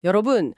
여러분,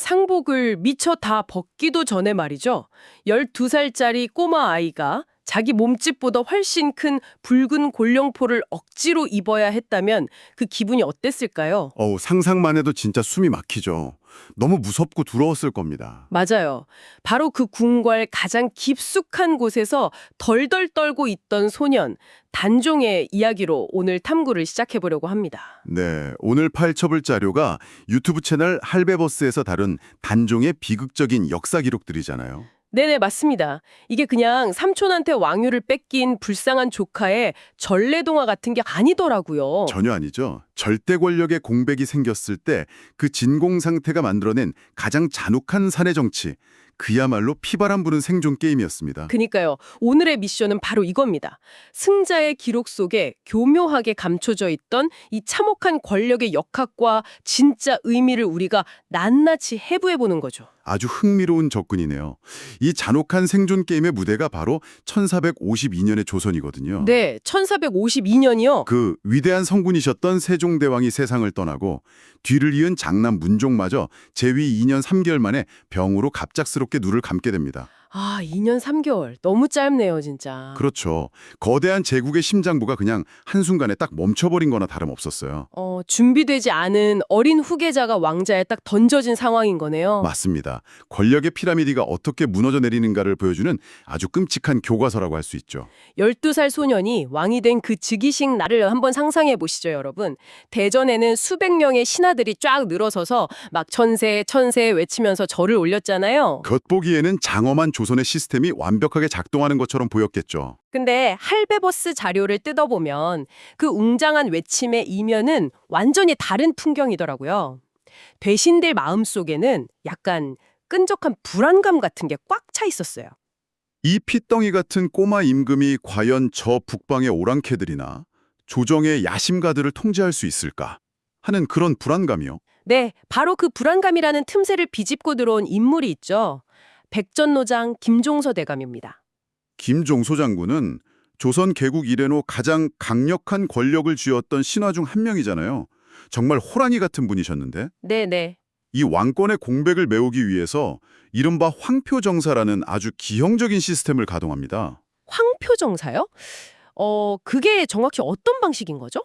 상복을 미처 다 벗기도 전에 말이죠. 12살짜리 꼬마 아이가 자기 몸집보다 훨씬 큰 붉은 골룡포를 억지로 입어야 했다면 그 기분이 어땠을까요? 상상만 해도 진짜 숨이 막히죠. 너무 무섭고 두려웠을 겁니다. 맞아요. 바로 그 궁궐 가장 깊숙한 곳에서 덜덜 떨고 있던 소년, 단종의 이야기로 오늘 탐구를 시작해보려고 합니다. 네, 오늘 파헤쳐볼 자료가 유튜브 채널 할배버스에서 다룬 단종의 비극적인 역사 기록들이잖아요. 네네, 맞습니다. 이게 그냥 삼촌한테 왕위를 뺏긴 불쌍한 조카의 전래동화 같은 게 아니더라고요. 전혀 아니죠. 절대 권력의 공백이 생겼을 때 그 진공 상태가 만들어낸 가장 잔혹한 사내 정치, 그야말로 피바람 부는 생존 게임이었습니다. 그니까요. 오늘의 미션은 바로 이겁니다. 승자의 기록 속에 교묘하게 감춰져 있던 이 참혹한 권력의 역학과 진짜 의미를 우리가 낱낱이 해부해보는 거죠. 아주 흥미로운 접근이네요. 이 잔혹한 생존 게임의 무대가 바로 1452년의 조선이거든요. 네, 1452년이요. 그 위대한 성군이셨던 세종대왕이 세상을 떠나고 뒤를 이은 장남 문종마저 재위 2년 3개월 만에 병으로 갑작스럽게 눈을 감게 됩니다. 2년 3개월. 너무 짧네요, 진짜. 그렇죠. 거대한 제국의 심장부가 그냥 한순간에 딱 멈춰버린 거나 다름없었어요. 준비되지 않은 어린 후계자가 왕자에 딱 던져진 상황인 거네요. 맞습니다. 권력의 피라미드가 어떻게 무너져 내리는가를 보여주는 아주 끔찍한 교과서라고 할 수 있죠. 12살 소년이 왕이 된 그 즉위식 날을 한번 상상해 보시죠, 여러분. 대전에는 수백 명의 신하들이 쫙 늘어서서 막 천세, 천세 외치면서 절을 올렸잖아요. 겉보기에는 장엄한 조선의 시스템이 완벽하게 작동하는 것처럼 보였겠죠. 근데 할배버스 자료를 뜯어보면 그 웅장한 외침의 이면은 완전히 다른 풍경이더라고요. 대신들 마음속에는 약간 끈적한 불안감 같은 게 꽉 차 있었어요. 이 핏덩이 같은 꼬마 임금이 과연 저 북방의 오랑캐들이나 조정의 야심가들을 통제할 수 있을까 하는 그런 불안감이요. 네, 바로 그 불안감이라는 틈새를 비집고 들어온 인물이 있죠. 백전노장 김종서 대감입니다. 김종소 장군은 조선 개국 이래로 가장 강력한 권력을 쥐었던 신하 중 한 명이잖아요. 정말 호랑이 같은 분이셨는데 네네. 이 왕권의 공백을 메우기 위해서 이른바 황표정사라는 아주 기형적인 시스템을 가동합니다. 황표정사요? 그게 정확히 어떤 방식인 거죠?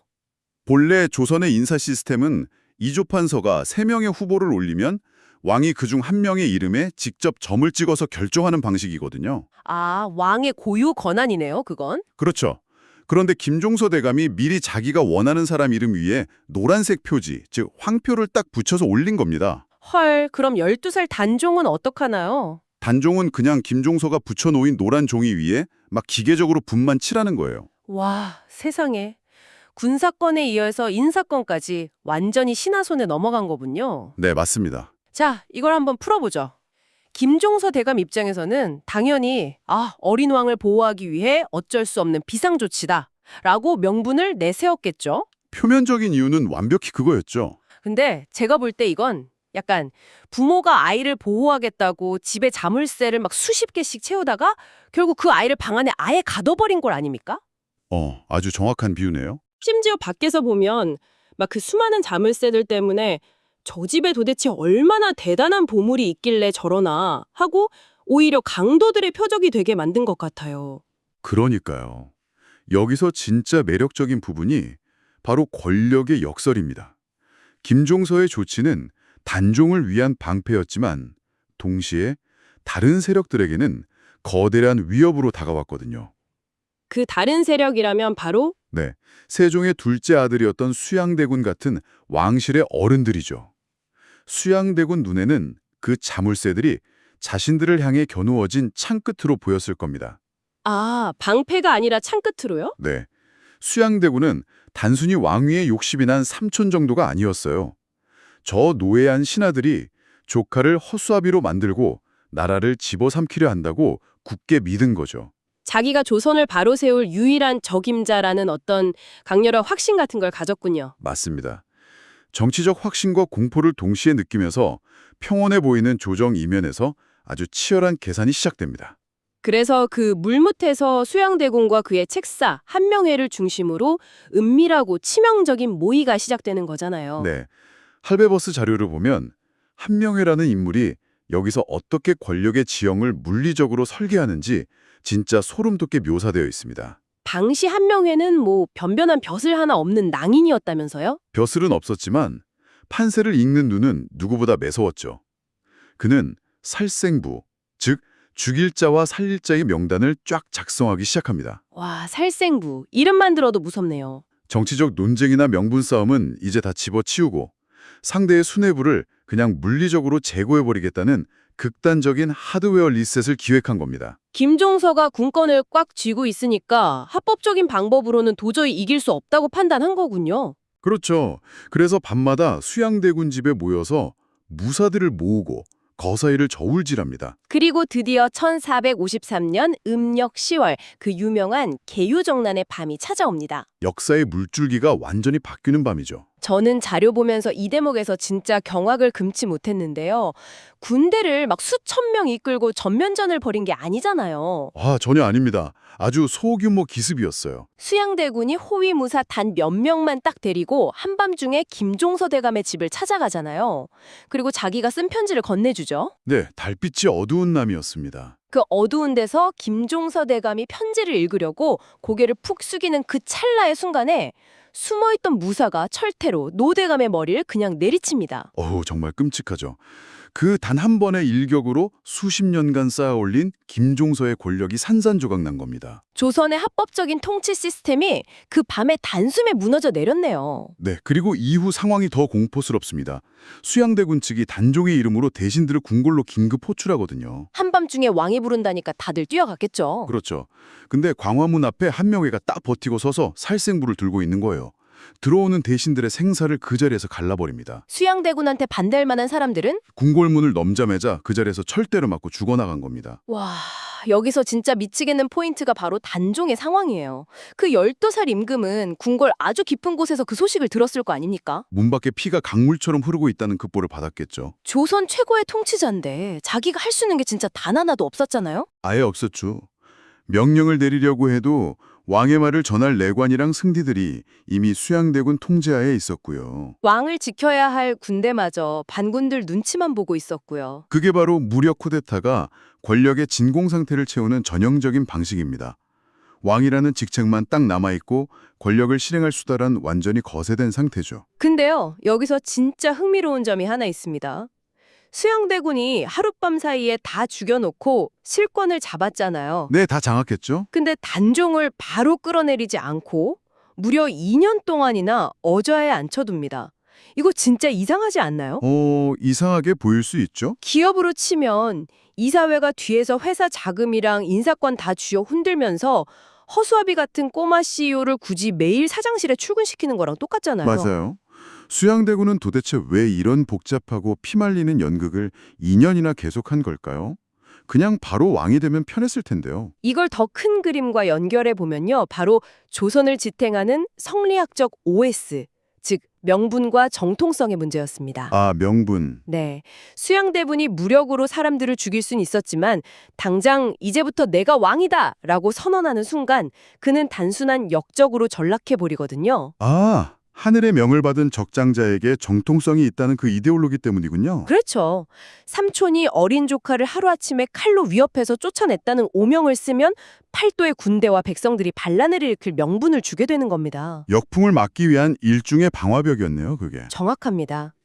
본래 조선의 인사 시스템은 이조판서가 3명의 후보를 올리면 왕이 그중 한 명의 이름에 직접 점을 찍어서 결정하는 방식이거든요. 왕의 고유 권한이네요, 그건. 그렇죠. 그런데 김종서 대감이 미리 자기가 원하는 사람 이름 위에 노란색 표지, 즉 황표를 딱 붙여서 올린 겁니다. 헐, 그럼 12살 단종은 어떡하나요? 단종은 그냥 김종서가 붙여놓은 노란 종이 위에 막 기계적으로 붓만 칠하는 거예요. 와, 세상에. 군사권에 이어서 인사권까지 완전히 신하 손에 넘어간 거군요. 네, 맞습니다. 자, 이걸 한번 풀어보죠. 김종서 대감 입장에서는 당연히 어린 왕을 보호하기 위해 어쩔 수 없는 비상조치다 라고 명분을 내세웠겠죠. 표면적인 이유는 완벽히 그거였죠. 근데 제가 볼 때 이건 약간 부모가 아이를 보호하겠다고 집에 자물쇠를 막 수십 개씩 채우다가 결국 그 아이를 방 안에 아예 가둬버린 걸 아닙니까? 아주 정확한 비유네요. 심지어 밖에서 보면 막 그 수많은 자물쇠들 때문에 저 집에 도대체 얼마나 대단한 보물이 있길래 저러나 하고 오히려 강도들의 표적이 되게 만든 것 같아요. 그러니까요. 여기서 진짜 매력적인 부분이 바로 권력의 역설입니다. 김종서의 조치는 단종을 위한 방패였지만 동시에 다른 세력들에게는 거대한 위협으로 다가왔거든요. 그 다른 세력이라면 바로 네, 세종의 둘째 아들이었던 수양대군 같은 왕실의 어른들이죠. 수양대군 눈에는 그 자물쇠들이 자신들을 향해 겨누어진 창끝으로 보였을 겁니다. 방패가 아니라 창끝으로요? 네, 수양대군은 단순히 왕위의 욕심이 난 삼촌 정도가 아니었어요. 저 노예한 신하들이 조카를 허수아비로 만들고 나라를 집어삼키려 한다고 굳게 믿은 거죠. 자기가 조선을 바로 세울 유일한 적임자라는 어떤 강렬한 확신 같은 걸 가졌군요. 맞습니다. 정치적 확신과 공포를 동시에 느끼면서 평온해 보이는 조정 이면에서 아주 치열한 계산이 시작됩니다. 그래서 그 물밑에서 수양대군과 그의 책사 한명회를 중심으로 은밀하고 치명적인 모의가 시작되는 거잖아요. 네, 할베버스 자료를 보면 한명회라는 인물이 여기서 어떻게 권력의 지형을 물리적으로 설계하는지 진짜 소름 돋게 묘사되어 있습니다. 당시 한명회는 뭐 변변한 벼슬 하나 없는 낭인이었다면서요? 벼슬은 없었지만 판세를 읽는 눈은 누구보다 매서웠죠. 그는 살생부, 즉 죽일 자와 살릴 자의 명단을 쫙 작성하기 시작합니다. 와, 살생부. 이름만 들어도 무섭네요. 정치적 논쟁이나 명분 싸움은 이제 다 집어치우고 상대의 수뇌부를 그냥 물리적으로 제거해버리겠다는 극단적인 하드웨어 리셋을 기획한 겁니다. 김종서가 군권을 꽉 쥐고 있으니까 합법적인 방법으로는 도저히 이길 수 없다고 판단한 거군요. 그렇죠. 그래서 밤마다 수양대군 집에 모여서 무사들을 모으고 거사일을 저울질합니다. 그리고 드디어 1453년 음력 10월 그 유명한 개유정난의 밤이 찾아옵니다. 역사의 물줄기가 완전히 바뀌는 밤이죠. 저는 자료 보면서 이 대목에서 진짜 경악을 금치 못했는데요. 군대를 막 수천 명 이끌고 전면전을 벌인 게 아니잖아요. 전혀 아닙니다. 아주 소규모 기습이었어요. 수양대군이 호위무사 단 몇 명만 딱 데리고 한밤중에 김종서 대감의 집을 찾아가잖아요. 그리고 자기가 쓴 편지를 건네주죠. 네, 달빛이 어두운 남이었습니다. 그 어두운 데서 김종서 대감이 편지를 읽으려고 고개를 푹 숙이는 그 찰나의 순간에 숨어있던 무사가 철퇴로 노 대감의 머리를 그냥 내리칩니다. 정말 끔찍하죠. 그 단 한 번의 일격으로 수십 년간 쌓아 올린 김종서의 권력이 산산조각 난 겁니다. 조선의 합법적인 통치 시스템이 그 밤에 단숨에 무너져 내렸네요. 네, 그리고 이후 상황이 더 공포스럽습니다. 수양대군 측이 단종의 이름으로 대신들을 궁궐로 긴급 호출하거든요. 한밤중에 왕이 부른다니까 다들 뛰어갔겠죠. 그렇죠. 근데 광화문 앞에 한명회가 딱 버티고 서서 살생부를 들고 있는 거예요. 들어오는 대신들의 생사를 그 자리에서 갈라버립니다. 수양대군한테 반대할 만한 사람들은? 궁궐문을 넘자매자 그 자리에서 철대를 맞고 죽어나간 겁니다. 와, 여기서 진짜 미치겠는 포인트가 바로 단종의 상황이에요. 그 12살 임금은 궁궐 아주 깊은 곳에서 그 소식을 들었을 거 아닙니까? 문 밖에 피가 강물처럼 흐르고 있다는 급보를 받았겠죠. 조선 최고의 통치자인데 자기가 할 수 있는 게 진짜 단 하나도 없었잖아요? 아예 없었죠. 명령을 내리려고 해도 왕의 말을 전할 내관이랑 승디들이 이미 수양대군 통제하에 있었고요. 왕을 지켜야 할 군대마저 반군들 눈치만 보고 있었고요. 그게 바로 무력 쿠데타가 권력의 진공 상태를 채우는 전형적인 방식입니다. 왕이라는 직책만 딱 남아있고 권력을 실행할 수단은 완전히 거세된 상태죠. 근데요, 여기서 진짜 흥미로운 점이 하나 있습니다. 수양대군이 하룻밤 사이에 다 죽여놓고 실권을 잡았잖아요. 네, 다 장악했죠? 근데 단종을 바로 끌어내리지 않고 무려 2년 동안이나 어좌에 앉혀둡니다. 이거 진짜 이상하지 않나요? 이상하게 보일 수 있죠? 기업으로 치면 이사회가 뒤에서 회사 자금이랑 인사권 다 쥐어 흔들면서 허수아비 같은 꼬마 CEO를 굳이 매일 사장실에 출근시키는 거랑 똑같잖아요. 맞아요. 수양대군은 도대체 왜 이런 복잡하고 피말리는 연극을 2년이나 계속한 걸까요? 그냥 바로 왕이 되면 편했을 텐데요. 이걸 더 큰 그림과 연결해 보면요. 바로 조선을 지탱하는 성리학적 OS, 즉 명분과 정통성의 문제였습니다. 명분. 네, 수양대군이 무력으로 사람들을 죽일 수는 있었지만 당장 이제부터 내가 왕이다 라고 선언하는 순간 그는 단순한 역적으로 전락해버리거든요. 하늘의 명을 받은 적장자에게 정통성이 있다는 그 이데올로기 때문이군요. 그렇죠. 삼촌이 어린 조카를 하루아침에 칼로 위협해서 쫓아냈다는 오명을 쓰면 팔도의 군대와 백성들이 반란을 일으킬 명분을 주게 되는 겁니다. 역풍을 막기 위한 일종의 방화벽이었네요, 그게. 정확합니다.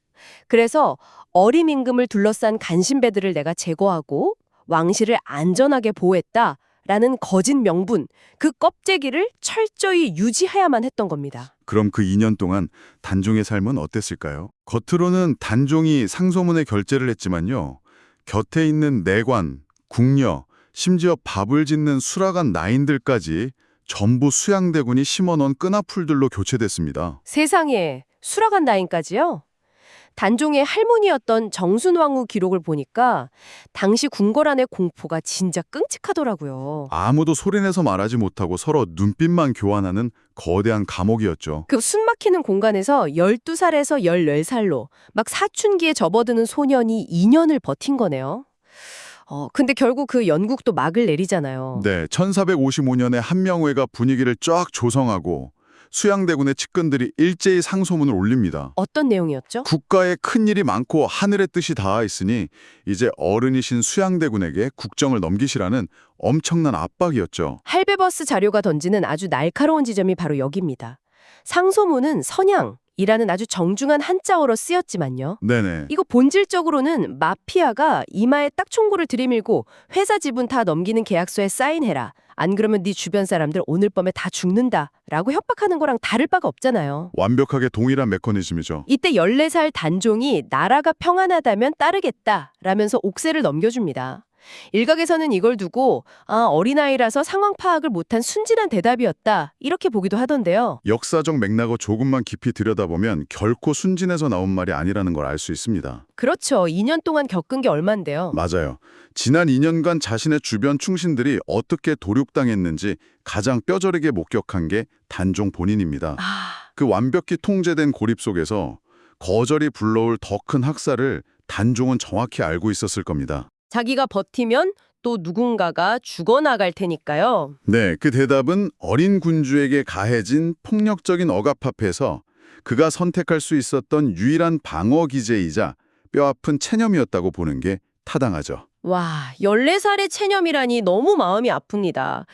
그래서 어린 임금을 둘러싼 간신배들을 내가 제거하고 왕실을 안전하게 보호했다. 라는 거짓 명분, 그 껍데기를 철저히 유지해야만 했던 겁니다. 그럼 그 2년 동안 단종의 삶은 어땠을까요? 겉으로는 단종이 상소문에 결재를 했지만요. 곁에 있는 내관, 궁녀, 심지어 밥을 짓는 수라간 나인들까지 전부 수양대군이 심어놓은 끈아풀들로 교체됐습니다. 세상에, 수라간 나인까지요? 단종의 할머니였던 정순왕후 기록을 보니까 당시 궁궐안의 공포가 진짜 끔찍하더라고요. 아무도 소리내서 말하지 못하고 서로 눈빛만 교환하는 거대한 감옥이었죠. 그 숨막히는 공간에서 12살에서 14살로 막 사춘기에 접어드는 소년이 2년을 버틴 거네요. 근데 결국 그 연국도 막을 내리잖아요. 네, 1455년에 한명회가 분위기를 쫙 조성하고 수양대군의 측근들이 일제히 상소문을 올립니다. 어떤 내용이었죠? 국가에 큰 일이 많고 하늘의 뜻이 닿아 있으니 이제 어른이신 수양대군에게 국정을 넘기시라는 엄청난 압박이었죠. 할베버스 자료가 던지는 아주 날카로운 지점이 바로 여기입니다. 상소문은 선양이라는 아주 정중한 한자어로 쓰였지만요. 네네. 이거 본질적으로는 마피아가 이마에 딱 총구를 들이밀고 회사 지분 다 넘기는 계약서에 사인해라. 안 그러면 네 주변 사람들 오늘 밤에 다 죽는다. 라고 협박하는 거랑 다를 바가 없잖아요. 완벽하게 동일한 메커니즘이죠. 이때 14살 단종이 나라가 평안하다면 따르겠다 라면서 옥새를 넘겨줍니다. 일각에서는 이걸 두고 어린아이라서 상황 파악을 못한 순진한 대답이었다 이렇게 보기도 하던데요. 역사적 맥락을 조금만 깊이 들여다보면 결코 순진해서 나온 말이 아니라는 걸 알 수 있습니다. 그렇죠. 2년 동안 겪은 게 얼만데요. 맞아요. 지난 2년간 자신의 주변 충신들이 어떻게 도륙당했는지 가장 뼈저리게 목격한 게 단종 본인입니다. 그 완벽히 통제된 고립 속에서 거절이 불러올 더 큰 학살을 단종은 정확히 알고 있었을 겁니다. 자기가 버티면 또 누군가가 죽어나갈 테니까요. 네, 그 대답은 어린 군주에게 가해진 폭력적인 억압 앞에서 그가 선택할 수 있었던 유일한 방어 기제이자 뼈아픈 체념이었다고 보는 게 타당하죠. 와, 14살의 체념이라니 너무 마음이 아픕니다.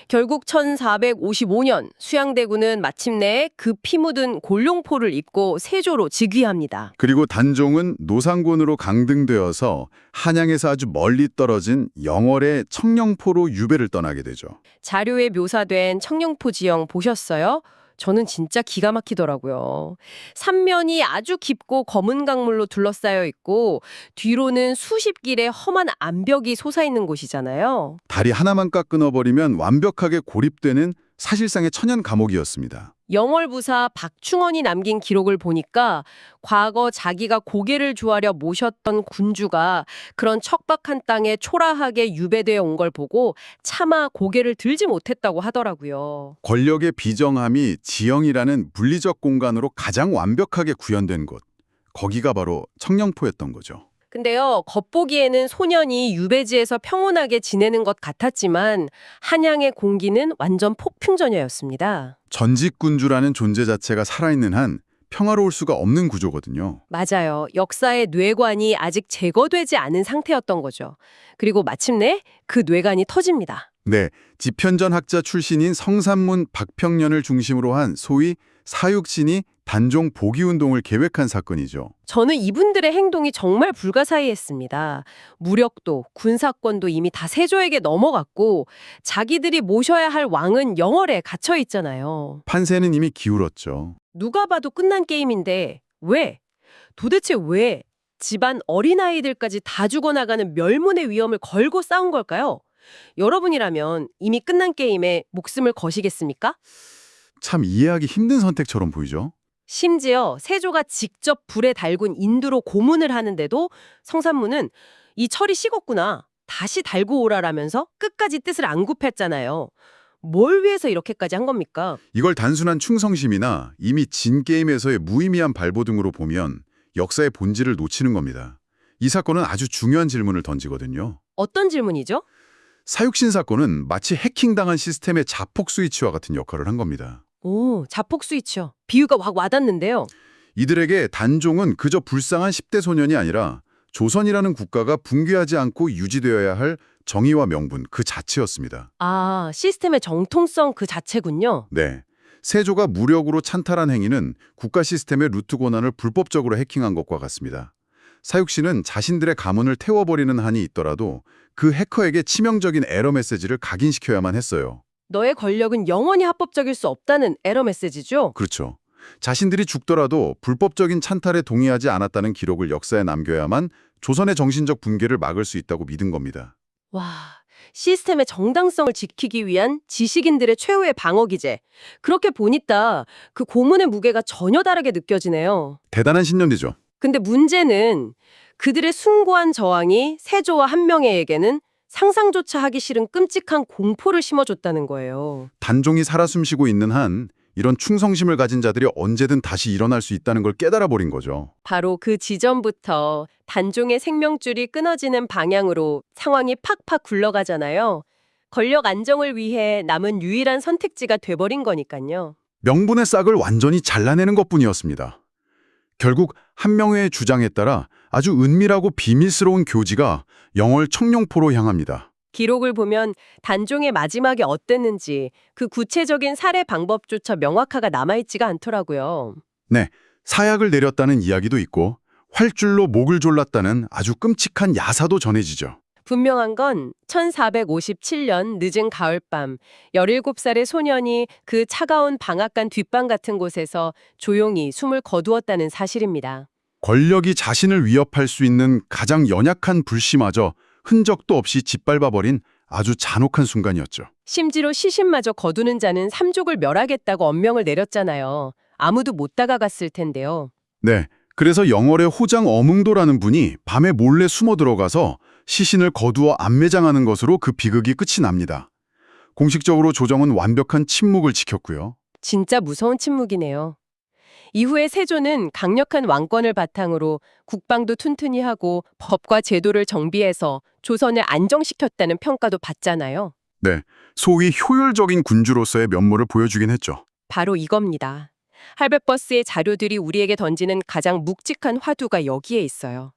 결국 1455년 수양대군은 마침내 그 피 묻은 골룡포를 입고 세조로 즉위합니다. 그리고 단종은 노상군으로 강등되어서 한양에서 아주 멀리 떨어진 영월의 청령포로 유배를 떠나게 되죠. 자료에 묘사된 청령포 지형 보셨어요? 저는 진짜 기가 막히더라고요. 삼면이 아주 깊고 검은 강물로 둘러싸여 있고 뒤로는 수십 길의 험한 암벽이 솟아있는 곳이잖아요. 다리 하나만 깎 끊어버리면 완벽하게 고립되는 사실상의 천연 감옥이었습니다. 영월부사 박충원이 남긴 기록을 보니까 과거 자기가 고개를 조아려 모셨던 군주가 그런 척박한 땅에 초라하게 유배되어 온 걸 보고 차마 고개를 들지 못했다고 하더라고요. 권력의 비정함이 지형이라는 물리적 공간으로 가장 완벽하게 구현된 곳. 거기가 바로 청령포였던 거죠. 근데요, 겉보기에는 소년이 유배지에서 평온하게 지내는 것 같았지만 한양의 공기는 완전 폭풍전야였습니다. 전직군주라는 존재 자체가 살아있는 한 평화로울 수가 없는 구조거든요. 맞아요. 역사의 뇌관이 아직 제거되지 않은 상태였던 거죠. 그리고 마침내 그 뇌관이 터집니다. 네, 지편전 학자 출신인 성산문 박평년을 중심으로 한 소위 사육신이 단종 복위운동을 계획한 사건이죠. 저는 이분들의 행동이 정말 불가사의했습니다. 무력도 군사권도 이미 다 세조에게 넘어갔고 자기들이 모셔야 할 왕은 영월에 갇혀 있잖아요. 판세는 이미 기울었죠. 누가 봐도 끝난 게임인데 왜? 도대체 왜 집안 어린아이들까지 다 죽어나가는 멸문의 위험을 걸고 싸운 걸까요? 여러분이라면 이미 끝난 게임에 목숨을 거시겠습니까? 참 이해하기 힘든 선택처럼 보이죠? 심지어 세조가 직접 불에 달군 인두로 고문을 하는데도 성산문은 이 철이 식었구나. 다시 달고 오라라면서 끝까지 뜻을 안 굽혔잖아요. 뭘 위해서 이렇게까지 한 겁니까? 이걸 단순한 충성심이나 이미 진 게임에서의 무의미한 발버둥으로 보면 역사의 본질을 놓치는 겁니다. 이 사건은 아주 중요한 질문을 던지거든요. 어떤 질문이죠? 사육신 사건은 마치 해킹당한 시스템의 자폭 스위치와 같은 역할을 한 겁니다. 오, 자폭 스위치요. 비유가 확 와닿는데요. 이들에게 단종은 그저 불쌍한 10대 소년이 아니라 조선이라는 국가가 붕괴하지 않고 유지되어야 할 정의와 명분 그 자체였습니다. 아, 시스템의 정통성 그 자체군요. 네. 세조가 무력으로 찬탈한 행위는 국가 시스템의 루트 권한을 불법적으로 해킹한 것과 같습니다. 사육신은 자신들의 가문을 태워버리는 한이 있더라도 그 해커에게 치명적인 에러 메시지를 각인시켜야만 했어요. 너의 권력은 영원히 합법적일 수 없다는 에러 메시지죠? 그렇죠. 자신들이 죽더라도 불법적인 찬탈에 동의하지 않았다는 기록을 역사에 남겨야만 조선의 정신적 붕괴를 막을 수 있다고 믿은 겁니다. 와, 시스템의 정당성을 지키기 위한 지식인들의 최후의 방어 기제. 그렇게 보니까 그 고문의 무게가 전혀 다르게 느껴지네요. 대단한 신념이죠. 근데 문제는 그들의 숭고한 저항이 세조와 한명회에게는 상상조차 하기 싫은 끔찍한 공포를 심어줬다는 거예요. 단종이 살아 숨쉬고 있는 한 이런 충성심을 가진 자들이 언제든 다시 일어날 수 있다는 걸 깨달아 버린 거죠. 바로 그 지점부터 단종의 생명줄이 끊어지는 방향으로 상황이 팍팍 굴러가잖아요. 권력 안정을 위해 남은 유일한 선택지가 돼버린 거니까요. 명분의 싹을 완전히 잘라내는 것뿐이었습니다. 결국 한 명의 주장에 따라 아주 은밀하고 비밀스러운 교지가 영월 청룡포로 향합니다. 기록을 보면 단종의 마지막에 어땠는지 그 구체적인 살해 방법조차 명확하가 남아있지가 않더라고요. 네, 사약을 내렸다는 이야기도 있고 활줄로 목을 졸랐다는 아주 끔찍한 야사도 전해지죠. 분명한 건 1457년 늦은 가을밤 17살의 소년이 그 차가운 방앗간 뒷방 같은 곳에서 조용히 숨을 거두었다는 사실입니다. 권력이 자신을 위협할 수 있는 가장 연약한 불씨마저 흔적도 없이 짓밟아버린 아주 잔혹한 순간이었죠. 심지어 시신마저 거두는 자는 삼족을 멸하겠다고 엄명을 내렸잖아요. 아무도 못 다가갔을 텐데요. 네, 그래서 영월의 호장 어뭉도라는 분이 밤에 몰래 숨어 들어가서 시신을 거두어 안매장하는 것으로 그 비극이 끝이 납니다. 공식적으로 조정은 완벽한 침묵을 지켰고요. 진짜 무서운 침묵이네요. 이후에 세조는 강력한 왕권을 바탕으로 국방도 튼튼히 하고 법과 제도를 정비해서 조선을 안정시켰다는 평가도 받잖아요. 네, 소위 효율적인 군주로서의 면모를 보여주긴 했죠. 바로 이겁니다. 할베버스의 자료들이 우리에게 던지는 가장 묵직한 화두가 여기에 있어요.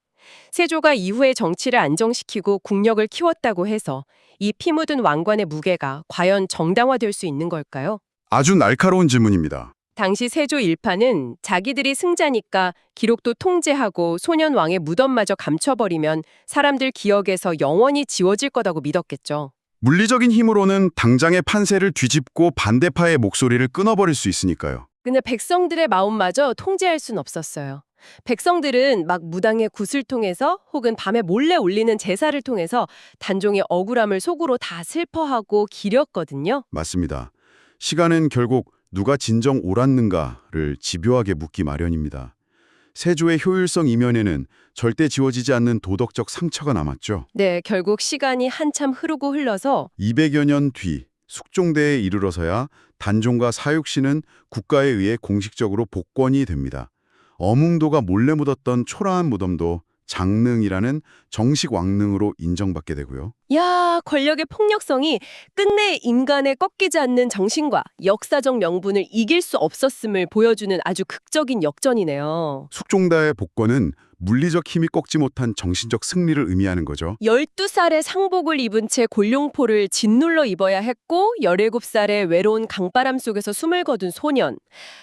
세조가 이후에 정치를 안정시키고 국력을 키웠다고 해서 이 피 묻은 왕관의 무게가 과연 정당화될 수 있는 걸까요? 아주 날카로운 질문입니다. 당시 세조 일파는 자기들이 승자니까 기록도 통제하고 소년 왕의 무덤마저 감춰버리면 사람들 기억에서 영원히 지워질 거다고 믿었겠죠. 물리적인 힘으로는 당장의 판세를 뒤집고 반대파의 목소리를 끊어버릴 수 있으니까요. 근데 백성들의 마음마저 통제할 순 없었어요. 백성들은 막 무당의 굿을 통해서 혹은 밤에 몰래 올리는 제사를 통해서 단종의 억울함을 속으로 다 슬퍼하고 기렸거든요. 맞습니다. 시간은 결국 누가 진정 옳았는가를 집요하게 묻기 마련입니다. 세조의 효율성 이면에는 절대 지워지지 않는 도덕적 상처가 남았죠. 네, 결국 시간이 한참 흐르고 흘러서 200여 년 뒤 숙종대에 이르러서야 단종과 사육신은 국가에 의해 공식적으로 복권이 됩니다. 어뭉도가 몰래 묻었던 초라한 무덤도 장릉이라는 정식 왕릉으로 인정받게 되고요. 야, 권력의 폭력성이 끝내 인간의 꺾이지 않는 정신과 역사적 명분을 이길 수 없었음을 보여주는 아주 극적인 역전이네요. 숙종대의 복권은 물리적 힘이 꺾지 못한 정신적 승리를 의미하는 거죠. 12살에 상복을 입은 채 골룡포를 짓눌러 입어야 했고 17살에 외로운 강바람 속에서 숨을 거둔 소년.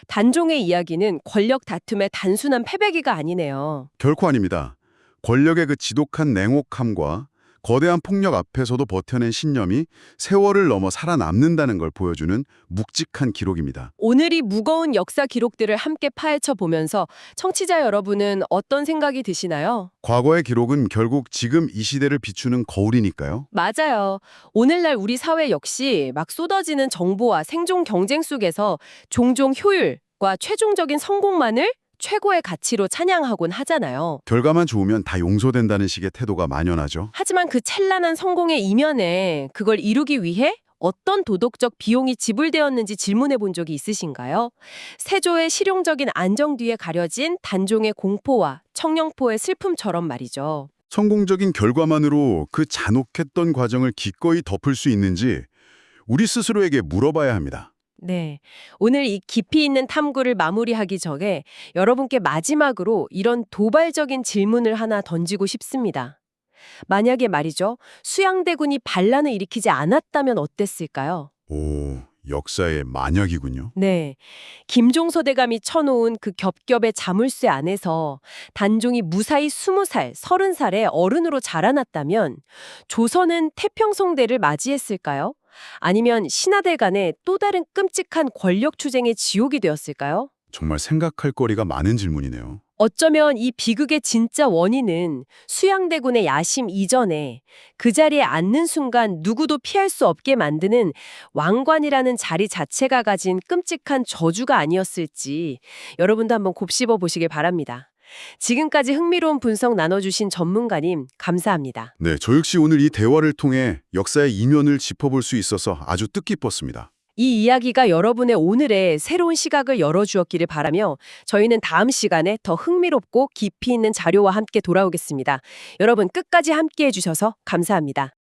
단종의 이야기는 권력 다툼의 단순한 패배기가 아니네요. 결코 아닙니다. 권력의 그 지독한 냉혹함과 거대한 폭력 앞에서도 버텨낸 신념이 세월을 넘어 살아남는다는 걸 보여주는 묵직한 기록입니다. 오늘 이 무거운 역사 기록들을 함께 파헤쳐 보면서 청취자 여러분은 어떤 생각이 드시나요? 과거의 기록은 결국 지금 이 시대를 비추는 거울이니까요. 맞아요. 오늘날 우리 사회 역시 막 쏟아지는 정보와 생존 경쟁 속에서 종종 효율과 최종적인 성공만을 최고의 가치로 찬양하곤 하잖아요. 결과만 좋으면 다 용서된다는 식의 태도가 만연하죠. 하지만 그 찬란한 성공의 이면에 그걸 이루기 위해 어떤 도덕적 비용이 지불되었는지 질문해 본 적이 있으신가요? 세조의 실용적인 안정 뒤에 가려진 단종의 공포와 청룡포의 슬픔처럼 말이죠. 성공적인 결과만으로 그 잔혹했던 과정을 기꺼이 덮을 수 있는지 우리 스스로에게 물어봐야 합니다. 네. 오늘 이 깊이 있는 탐구를 마무리하기 전에 여러분께 마지막으로 이런 도발적인 질문을 하나 던지고 싶습니다. 만약에 말이죠. 수양대군이 반란을 일으키지 않았다면 어땠을까요? 오, 역사의 만약이군요. 네. 김종서대감이 쳐놓은 그 겹겹의 자물쇠 안에서 단종이 무사히 20살, 30살에 어른으로 자라났다면 조선은 태평성대를 맞이했을까요? 아니면 신하들 간의 또 다른 끔찍한 권력 투쟁의 지옥이 되었을까요? 정말 생각할 거리가 많은 질문이네요. 어쩌면 이 비극의 진짜 원인은 수양대군의 야심 이전에 그 자리에 앉는 순간 누구도 피할 수 없게 만드는 왕관이라는 자리 자체가 가진 끔찍한 저주가 아니었을지 여러분도 한번 곱씹어 보시길 바랍니다. 지금까지 흥미로운 분석 나눠주신 전문가님 감사합니다. 네, 저 역시 오늘 이 대화를 통해 역사의 이면을 짚어볼 수 있어서 아주 뜻깊었습니다. 이 이야기가 여러분의 오늘의 새로운 시각을 열어주었기를 바라며 저희는 다음 시간에 더 흥미롭고 깊이 있는 자료와 함께 돌아오겠습니다. 여러분 끝까지 함께해 주셔서 감사합니다.